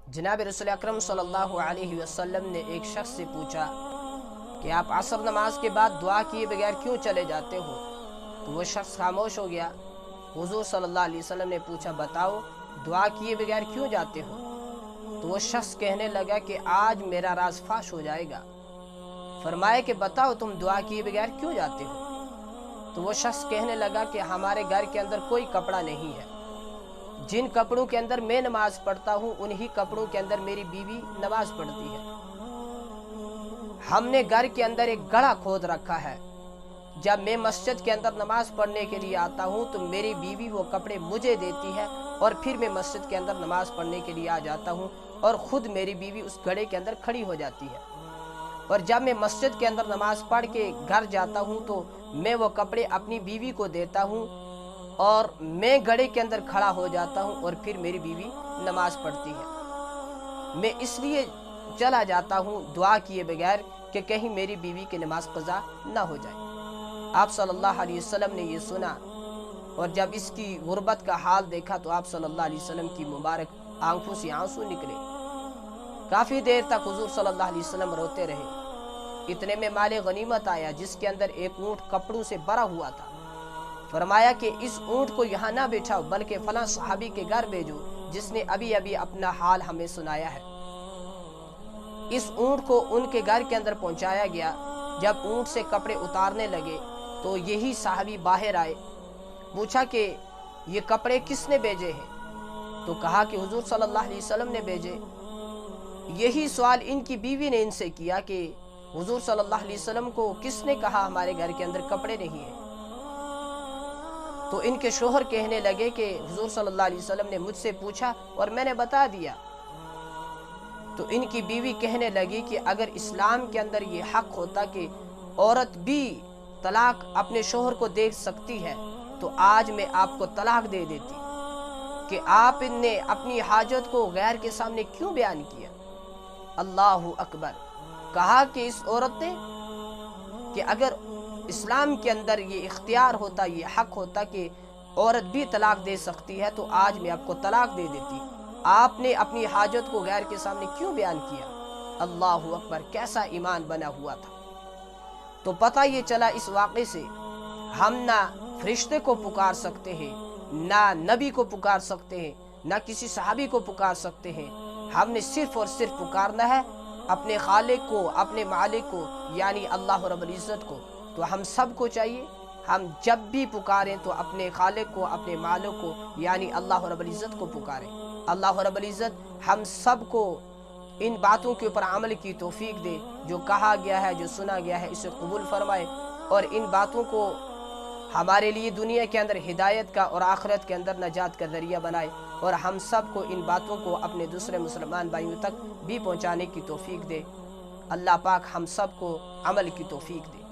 जनाब रसूल अकरम सल्लल्लाहु अलैहि वसल्लम ने एक शख्स से पूछा कि आप असर नमाज के बाद दुआ किए बगैर क्यों चले जाते हो। तो वो शख्स खामोश हो गया। हुजूर सल्लल्लाहु अलैहि वसल्लम ने पूछा, बताओ दुआ किए बगैर क्यों जाते हो। तो वो शख्स कहने लगा कि आज मेरा राज फाश हो जाएगा। फरमाया कि बताओ तुम दुआ किए बगैर क्यों जाते हो। तो वो शख्स कहने लगा कि हमारे घर के अंदर कोई कपड़ा नहीं है, जिन कपड़ों के अंदर मैं नमाज पढ़ता हूँ उन्हीं कपड़ों के अंदर मेरी बीवी नमाज पढ़ती है। हमने घर के अंदर एक गड़ा खोद रखा है, जब मैं मस्जिद के अंदर नमाज पढ़ने के लिए आता हूँ तो मेरी बीवी वो कपड़े मुझे देती है और फिर मैं मस्जिद के अंदर नमाज पढ़ने के लिए आ जाता हूँ और ख़ुद मेरी बीवी उस गड़े के अंदर खड़ी हो जाती है। और जब मैं मस्जिद के अंदर नमाज पढ़ के घर जाता हूँ तो मैं वो कपड़े अपनी बीवी को देता हूँ और मैं गड़े के अंदर खड़ा हो जाता हूँ और फिर मेरी बीवी नमाज पढ़ती है। मैं इसलिए चला जाता हूँ दुआ किए बगैर कि कहीं मेरी बीवी की नमाज क़ज़ा ना हो जाए। आप सल्लल्लाहु अलैहि वसल्लम ने ये सुना और जब इसकी गुर्बत का हाल देखा तो आप सल्लल्लाहु अलैहि वसल्लम की मुबारक आंखों से आंसू निकले। काफ़ी देर तक हुजूर सल्लल्लाहु अलैहि वसल्लम रोते रहे। इतने में माले गनीमत आया जिसके अंदर एक ऊँट कपड़ों से भरा हुआ था। फरमाया कि इस ऊँट को यहाँ ना बैठाओ बल्कि फलां सहाबी के घर भेजो जिसने अभी अभी अपना हाल हमें सुनाया है। इस ऊँट को उनके घर के अंदर पहुँचाया गया। जब ऊँट से कपड़े उतारने लगे तो यही सहाबी बाहर आए। पूछा कि ये कपड़े किसने भेजे हैं। तो कहा कि हुजूर सल्लल्लाहु अलैहि वसल्लम ने भेजे। यही सवाल इनकी बीवी ने इनसे किया कि हुजूर सल्लल्लाहु अलैहि वसल्लम को किसने कहा हमारे घर के अंदर कपड़े नहीं हैं। तो इनके शोहर कहने लगे कि हुजूर सल्लल्लाहु अलैहि वसल्लम ने मुझसे पूछा और मैंने बता दिया। तो इनकी बीवी कहने लगी कि अगर इस्लाम के अंदर ये हक होता कि औरत भी तलाक अपने शोहर को दे सकती है तो आज मैं आपको तलाक दे देती, कि आपने अपनी हाजत को गैर के सामने क्यों बयान किया। अल्लाहु अकबर। कहा कि इस औरत ने कि अगर इस्लाम के अंदर ये इख्तियार होता, ये हक होता कि औरत भी तलाक दे सकती है तो आज मैं आपको तलाक दे देती। आपने अपनी हाजत को गैर के सामने क्यों बयान किया। अल्लाहु अकबर। कैसा ईमान बना हुआ था। तो पता ये चला इस वाक़े से हम ना फरिश्ते को पुकार सकते हैं, ना नबी को पुकार सकते हैं, ना किसी सहाबी को पुकार सकते हैं। हमने सिर्फ और सिर्फ पुकारना है अपने खालिक को, अपने मालिक को, यानी अल्लाह रब्बुल इज़्ज़त को। तो हम सब को चाहिए हम जब भी पुकारें तो अपने खालिक को, अपने मालिक को, यानी अल्लाह रब्बुल इज़्ज़त को पुकारें। अल्लाह रब्बुल इज़्ज़त हम सब को इन बातों के ऊपर अमल की तौफीक दे। जो कहा गया है, जो सुना गया है, इसे कबूल फरमाए और इन बातों को हमारे लिए दुनिया के अंदर हिदायत का और आखिरत के अंदर नजात का ज़रिया बनाए और हम सब को इन बातों को अपने दूसरे मुसलमान भाइयों तक भी पहुँचाने की तौफीक दे। अल्लाह पाक हम सब को अमल की तौफीक दे।